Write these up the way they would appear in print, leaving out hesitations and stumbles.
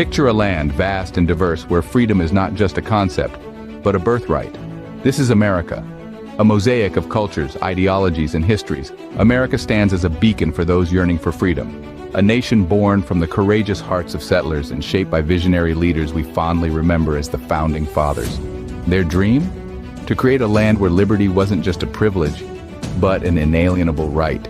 Picture a land vast and diverse where freedom is not just a concept, but a birthright. This is America. A mosaic of cultures, ideologies, and histories, America stands as a beacon for those yearning for freedom. A nation born from the courageous hearts of settlers and shaped by visionary leaders we fondly remember as the Founding Fathers. Their dream? To create a land where liberty wasn't just a privilege, but an inalienable right.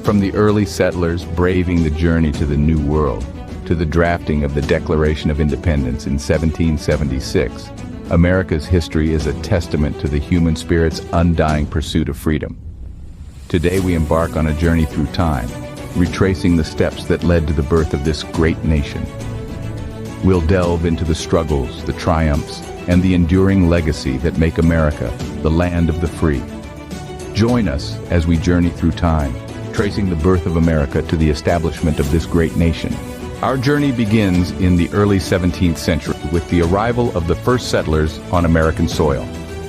From the early settlers braving the journey to the New World, to the drafting of the Declaration of Independence in 1776, America's history is a testament to the human spirit's undying pursuit of freedom. Today we embark on a journey through time, retracing the steps that led to the birth of this great nation. We'll delve into the struggles, the triumphs, and the enduring legacy that make America the land of the free. Join us as we journey through time, tracing the birth of America to the establishment of this great nation. Our journey begins in the early 17th century with the arrival of the first settlers on American soil.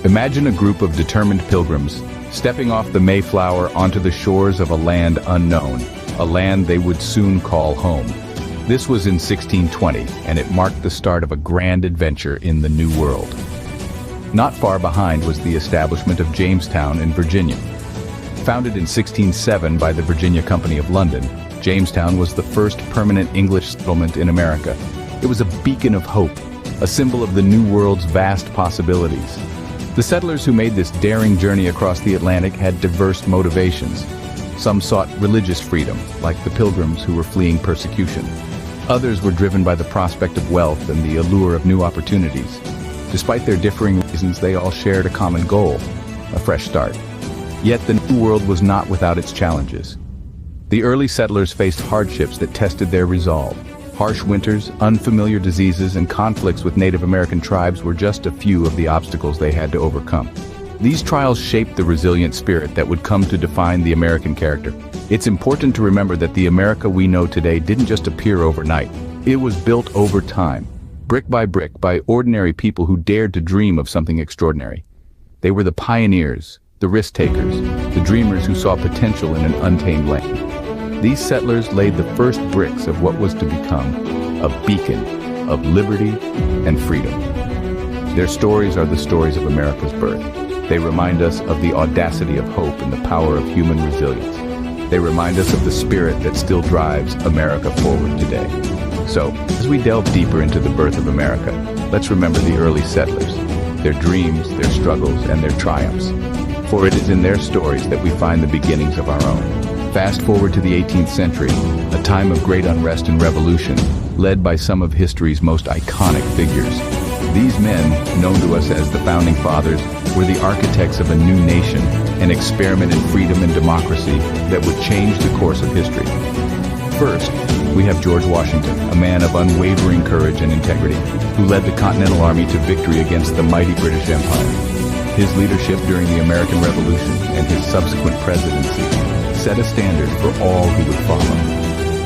Imagine a group of determined pilgrims stepping off the Mayflower onto the shores of a land unknown, a land they would soon call home. This was in 1620, and it marked the start of a grand adventure in the New World. Not far behind was the establishment of Jamestown in Virginia. Founded in 1607 by the Virginia Company of London, Jamestown was the first permanent English settlement in America. It was a beacon of hope, a symbol of the New World's vast possibilities. The settlers who made this daring journey across the Atlantic had diverse motivations. Some sought religious freedom, like the Pilgrims who were fleeing persecution. Others were driven by the prospect of wealth and the allure of new opportunities. Despite their differing reasons, they all shared a common goal, a fresh start. Yet the New World was not without its challenges. The early settlers faced hardships that tested their resolve. Harsh winters, unfamiliar diseases, and conflicts with Native American tribes were just a few of the obstacles they had to overcome. These trials shaped the resilient spirit that would come to define the American character. It's important to remember that the America we know today didn't just appear overnight. It was built over time, brick, by ordinary people who dared to dream of something extraordinary. They were the pioneers, the risk-takers, the dreamers who saw potential in an untamed land. These settlers laid the first bricks of what was to become a beacon of liberty and freedom. Their stories are the stories of America's birth. They remind us of the audacity of hope and the power of human resilience. They remind us of the spirit that still drives America forward today. So, as we delve deeper into the birth of America, let's remember the early settlers, their dreams, their struggles, and their triumphs. For it is in their stories that we find the beginnings of our own. Fast forward to the 18th century, a time of great unrest and revolution, led by some of history's most iconic figures. These men, known to us as the Founding Fathers, were the architects of a new nation, an experiment in freedom and democracy that would change the course of history. First, we have George Washington, a man of unwavering courage and integrity, who led the Continental Army to victory against the mighty British Empire. His leadership during the American Revolution and his subsequent presidency set a standard for all who would follow.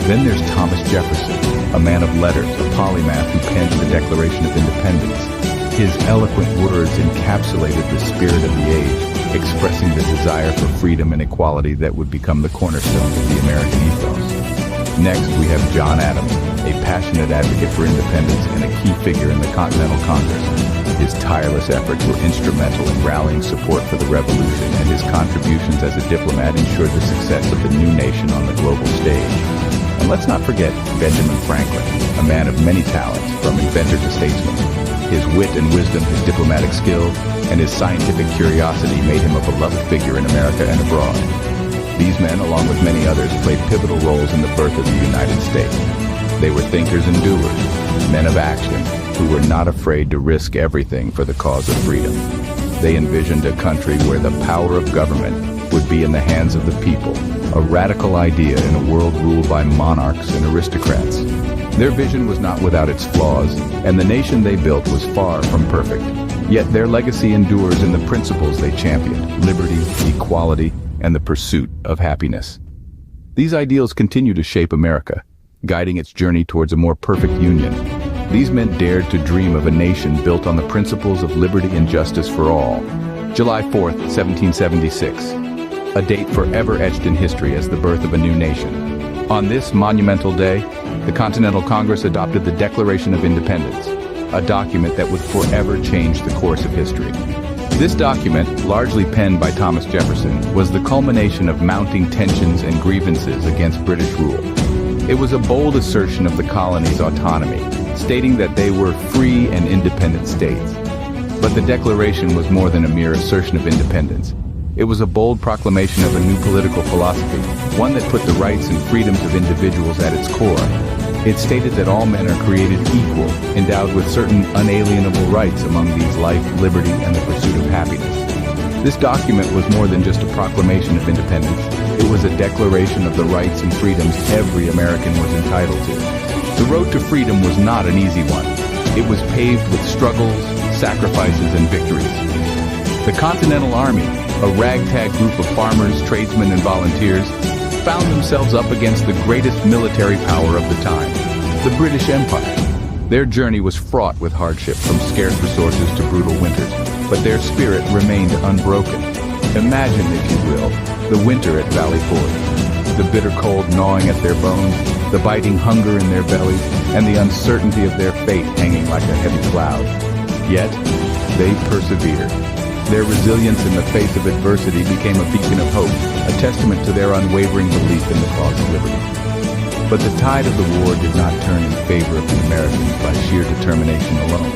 Then there's Thomas Jefferson, a man of letters, a polymath who penned the Declaration of Independence. His eloquent words encapsulated the spirit of the age, expressing the desire for freedom and equality that would become the cornerstone of the American ethos. Next, we have John Adams, a passionate advocate for independence and a key figure in the Continental Congress. His tireless efforts were instrumental in rallying support for the revolution, and his contributions as a diplomat ensured the success of the new nation on the global stage. And let's not forget Benjamin Franklin, a man of many talents, from inventor to statesman. His wit and wisdom, his diplomatic skill, and his scientific curiosity made him a beloved figure in America and abroad. These men, along with many others, played pivotal roles in the birth of the United States. They were thinkers and doers, men of action, who were not afraid to risk everything for the cause of freedom. They envisioned a country where the power of government would be in the hands of the people, a radical idea in a world ruled by monarchs and aristocrats. Their vision was not without its flaws, and the nation they built was far from perfect. Yet their legacy endures in the principles they championed: liberty, equality, and the pursuit of happiness. These ideals continue to shape America, guiding its journey towards a more perfect union. These men dared to dream of a nation built on the principles of liberty and justice for all. July 4th, 1776, a date forever etched in history as the birth of a new nation. On this monumental day, the Continental Congress adopted the Declaration of Independence, a document that would forever change the course of history. This document, largely penned by Thomas Jefferson, was the culmination of mounting tensions and grievances against British rule. It was a bold assertion of the colonies' autonomy, stating that they were free and independent states. But the declaration was more than a mere assertion of independence. It was a bold proclamation of a new political philosophy, one that put the rights and freedoms of individuals at its core. It stated that all men are created equal, endowed with certain unalienable rights, among these life, liberty, and the pursuit of happiness. This document was more than just a proclamation of independence. It was a declaration of the rights and freedoms every American was entitled to. The road to freedom was not an easy one. It was paved with struggles, sacrifices, and victories. The Continental Army, a ragtag group of farmers, tradesmen, and volunteers, found themselves up against the greatest military power of the time, the British Empire. Their journey was fraught with hardship, from scarce resources to brutal winters, but their spirit remained unbroken. Imagine, if you will, the winter at Valley Forge, the bitter cold gnawing at their bones, the biting hunger in their bellies, and the uncertainty of their fate hanging like a heavy cloud. Yet, they persevered. Their resilience in the face of adversity became a beacon of hope, a testament to their unwavering belief in the cause of liberty. But the tide of the war did not turn in favor of the Americans by sheer determination alone.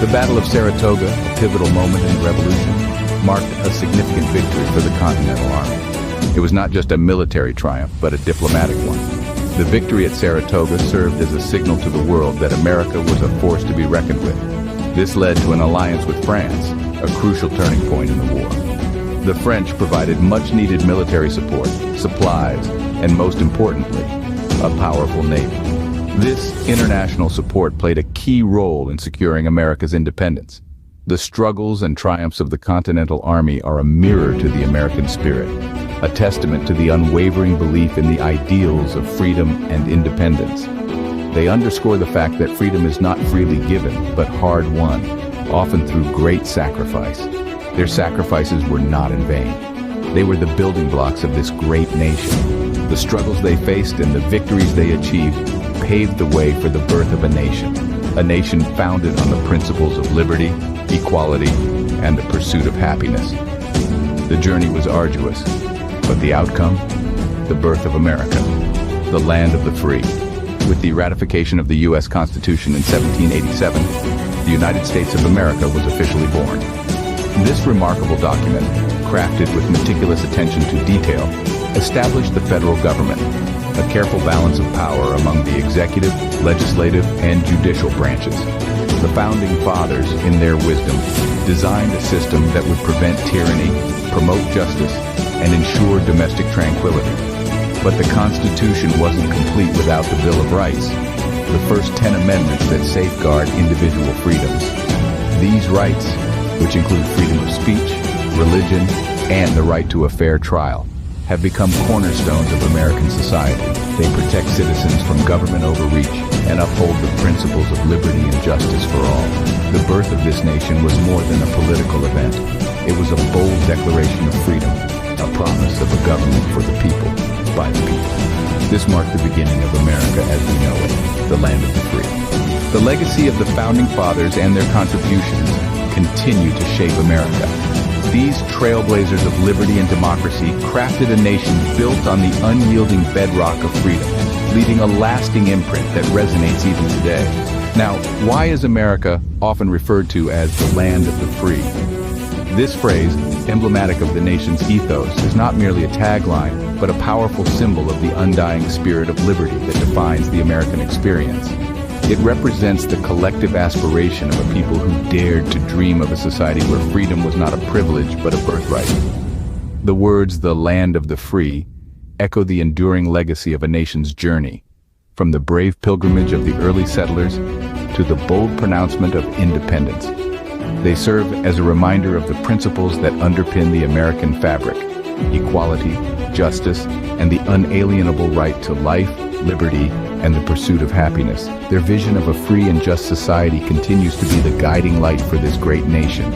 The Battle of Saratoga, a pivotal moment in the Revolution, marked a significant victory for the Continental Army. It was not just a military triumph, but a diplomatic one. The victory at Saratoga served as a signal to the world that America was a force to be reckoned with. This led to an alliance with France, a crucial turning point in the war. The French provided much-needed military support, supplies, and most importantly, a powerful navy. This international support played a key role in securing America's independence. The struggles and triumphs of the Continental Army are a mirror to the American spirit, a testament to the unwavering belief in the ideals of freedom and independence. They underscore the fact that freedom is not freely given, but hard-won, often through great sacrifice. Their sacrifices were not in vain. They were the building blocks of this great nation. The struggles they faced and the victories they achieved paved the way for the birth of a nation founded on the principles of liberty, equality, and the pursuit of happiness. The journey was arduous, but the outcome? The birth of America, the land of the free. With the ratification of the U.S. Constitution in 1787, the United States of America was officially born. This remarkable document, crafted with meticulous attention to detail, established the federal government, a careful balance of power among the executive, legislative, and judicial branches. The Founding Fathers, in their wisdom, designed a system that would prevent tyranny, promote justice, and ensure domestic tranquility. But the Constitution wasn't complete without the Bill of Rights, the first 10 amendments that safeguard individual freedoms. These rights, which include freedom of speech, religion, and the right to a fair trial, have become cornerstones of American society. They protect citizens from government overreach and uphold the principles of liberty and justice for all. The birth of this nation was more than a political event. It was a bold declaration of freedom, a promise of a government for the people, by the people. This marked the beginning of America as we know it, the land of the free. The legacy of the Founding Fathers and their contributions continue to shape America. These trailblazers of liberty and democracy crafted a nation built on the unyielding bedrock of freedom, leaving a lasting imprint that resonates even today. Now, why is America often referred to as the land of the free? This phrase, emblematic of the nation's ethos, is not merely a tagline, but a powerful symbol of the undying spirit of liberty that defines the American experience. It represents the collective aspiration of a people who dared to dream of a society where freedom was not a privilege but a birthright. The words, "the land of the free," echo the enduring legacy of a nation's journey, from the brave pilgrimage of the early settlers to the bold pronouncement of independence. They serve as a reminder of the principles that underpin the American fabric: equality, justice, and the unalienable right to life, liberty, and the pursuit of happiness. Their vision of a free and just society continues to be the guiding light for this great nation,